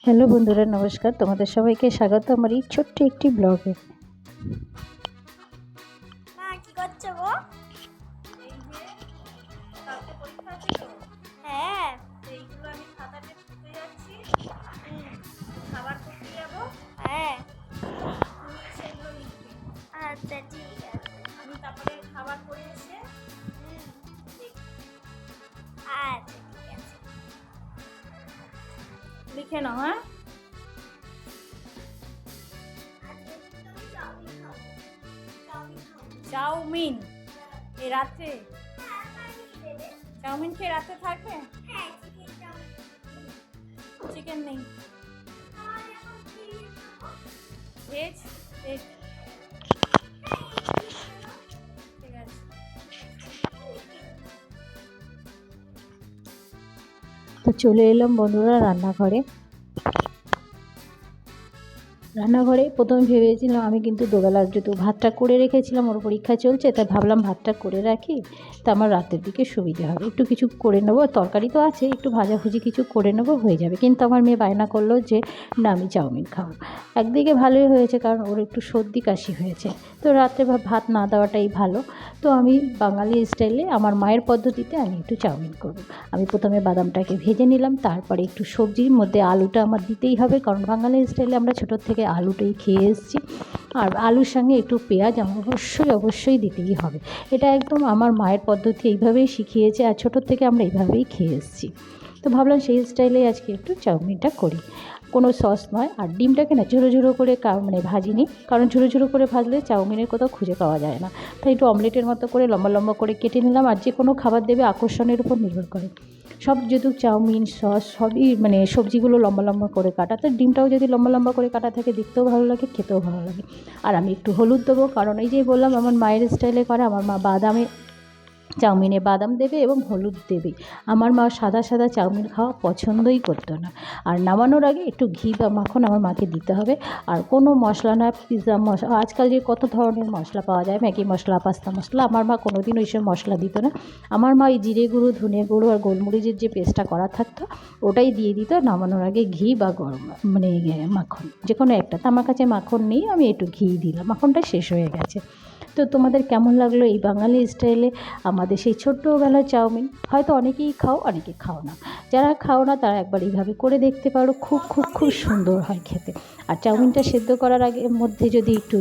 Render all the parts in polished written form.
Hello বন্ধুরা, নমস্কার। তোমাদের সবাইকে স্বাগত আমার এই ছোট্ট একটি ব্লগে। মা কি করছো গো? এই যে কালকে পরীক্ষা আছে তো, হ্যাঁ। এইগুলো আমি খাতাতে টুকে যাচ্ছি, খাবার করতে যাবো, হ্যাঁ, তুমি সেগুলো লিখবে। আচ্ছা ঠিক আছে। আমি তারপরে খাবার করে এসে দেখি। আচ্ছা ঠিক আছে। লিখে নাও। হ্যাঁ, চাউমিন এই রাত্রে, চাউমিন খেয়ে রাত্রে থাকবে? চিকেন নেই, ভেজ ভেজ, ঠিক আছে। তো চলে এলাম বন্ধুরা রান্নাঘরে প্রথমে ভেবেছিলাম আমি কিন্তু দুবেলার যেহেতু ভাতটা করে রেখেছিলাম, ওর পরীক্ষা চলছে, তাই ভাবলাম ভাতটা করে রাখি, তা আমার রাতের দিকে সুবিধে হবে, একটু কিছু করে নেবো, তরকারি তো আছে, একটু ভাজাভুজি কিছু করে নেবো, হয়ে যাবে। কিন্তু আমার মেয়ে বায়না করলো যে না, আমি চাউমিন খাবো। একদিকে ভালোই হয়েছে, কারণ ওর একটু সর্দি কাশি হয়েছে, তো রাত্রে ভাত না দেওয়াটাই ভালো। তো আমি বাঙালি স্টাইলে আমার মায়ের পদ্ধতিতে আমি একটু চাউমিন করবো। আমি প্রথমে বাদামটাকে ভেজে নিলাম, তারপরে একটু সবজির মধ্যে আলুটা আমার দিতেই হবে, কারণ বাঙালি স্টাইলে আমরা ছোটোর থেকে আলুটাই খেয়ে এসেছি, আর আলুর সঙ্গে একটু পেঁয়াজ আমার অবশ্যই দিতেই হবে। এটা একদম আমার মায়ের পদ্ধতি, এইভাবেই শিখিয়েছে, আর ছোটোর থেকে আমরা এইভাবেই খেয়ে এসেছি। তো ভাবলাম সেই স্টাইলেই আজকে একটু চাউমিনটা করি, কোনো সস নয়। আর ডিমটাকে না ঝুরো ঝুরো করে ভাজিনি, কারণ ঝুরো ঝুরো করে ভাজলে চাউমিনের কোথাও খুঁজে পাওয়া যায় না, তাই একটু অমলেটের মতো করে লম্বা লম্বা করে কেটে নিলাম। আর যে কোনো খাবার দেবে আকর্ষণের উপর নির্ভর করে, সব যেহেতু চাউমিন সস সবই সবজিগুলো লম্বা লম্বা করে কাটা, তো ডিমটাও যদি লম্বা লম্বা করে কাটা থাকে দেখতেও ভালো লাগে, খেতেও ভালো লাগে। আর আমি একটু হলুদ দেবো, কারণ এই যে বললাম আমার মায়ের স্টাইলে করে, আমার মা চাউমিনে বাদাম দেবে এবং হলুদ দেবে। আমার মা সাদা সাদা চাউমিন খাওয়া পছন্দই করতো না। আর নামানোর আগে একটু ঘি বা মাখন আমার মাকে দিতে হবে। আর কোনো মশলা না, পিৎজা মশলা, আজকাল যে কত ধরনের মশলা পাওয়া যায়, ম্যাগি মশলা, পাস্তা মশলা, আমার মা কোনো দিন ওইসব মশলা দিত না। আমার মা এই জিরে গুঁড়ো, ধনে গুঁড়ো আর গোলমরিচের যে পেস্টটা করা থাকতো ওটাই দিয়ে দিত নামানোর আগে, ঘি বা গরম মাখন যে কোনো একটা। তো আমার কাছে মাখন নেই, আমি একটু ঘি দিলাম, মাখনটা শেষ হয়ে গেছে। তো তোমাদের কেমন লাগলো এই বাঙালি স্টাইলে আমাদের সেই ছোট্টবেলার চাউমিন? হয়তো অনেকেই খাও, অনেকে খাও না। যারা খাও না তারা একবার এইভাবে করে দেখতে পারো, খুব খুব খুব সুন্দর হয় খেতে। আর চাউমিনটা সেদ্ধ করার আগে মধ্যে যদি একটু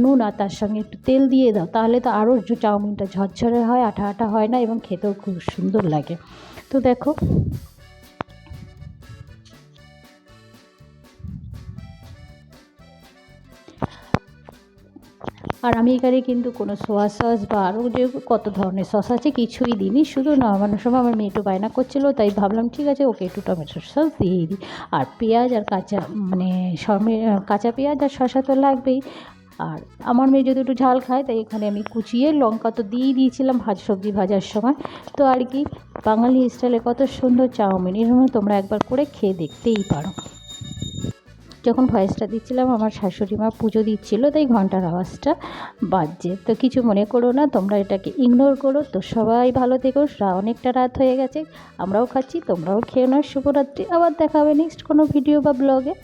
নুন আর তার সঙ্গে একটু তেল দিয়ে দাও, তাহলে তো আরও চাউমিনটা ঝরঝরে হয়, আঠা আঠা হয় না, এবং খেতেও খুব সুন্দর লাগে। তো দেখো, আর আমি এখানে কিন্তু কোনো সোয়া সস বা আরও যে কত ধরনের সস আছে কিছুই দিইনি, শুধু নামানোর সময় আমার মেয়ে একটু বায়না করছিলো, তাই ভাবলাম ঠিক আছে ওকে একটু টমেটোর সস দিয়েই দিই। আর পেঁয়াজ আর কাঁচা পেঁয়াজ আর শসা তো লাগবেই। আর আমার মেয়ে যদি একটু ঝাল খায়, তাই এখানে আমি কুচিয়ে লঙ্কা তো দিয়েই দিয়েছিলাম সবজি ভাজার সময়। তো আর কি, বাঙালি স্টাইলে কত সুন্দর চাউমিন, এরকম তোমরা একবার করে খেয়ে দেখতেই পারো। যখন ভয়েসটা দিচ্ছিলাম আমার শাশুড়ি মা পুজো দিচ্ছিলো, তাই ঘন্টার আওয়াজটা বাজছে, তো কিছু মনে করো না, তোমরা এটাকে ইগনোর করো। তো সবাই ভালো থেকো, অনেকটা রাত হয়ে গেছে, আমরাও খাচ্ছি, তোমরাও খেয়ে নাও। শুভরাত্রি, আবার দেখা হবে নেক্সট কোনো ভিডিও বা ব্লগে।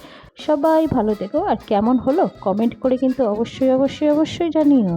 সবাই ভালো থেকো, আর কেমন হলো কমেন্ট করে কিন্তু অবশ্যই জানিও।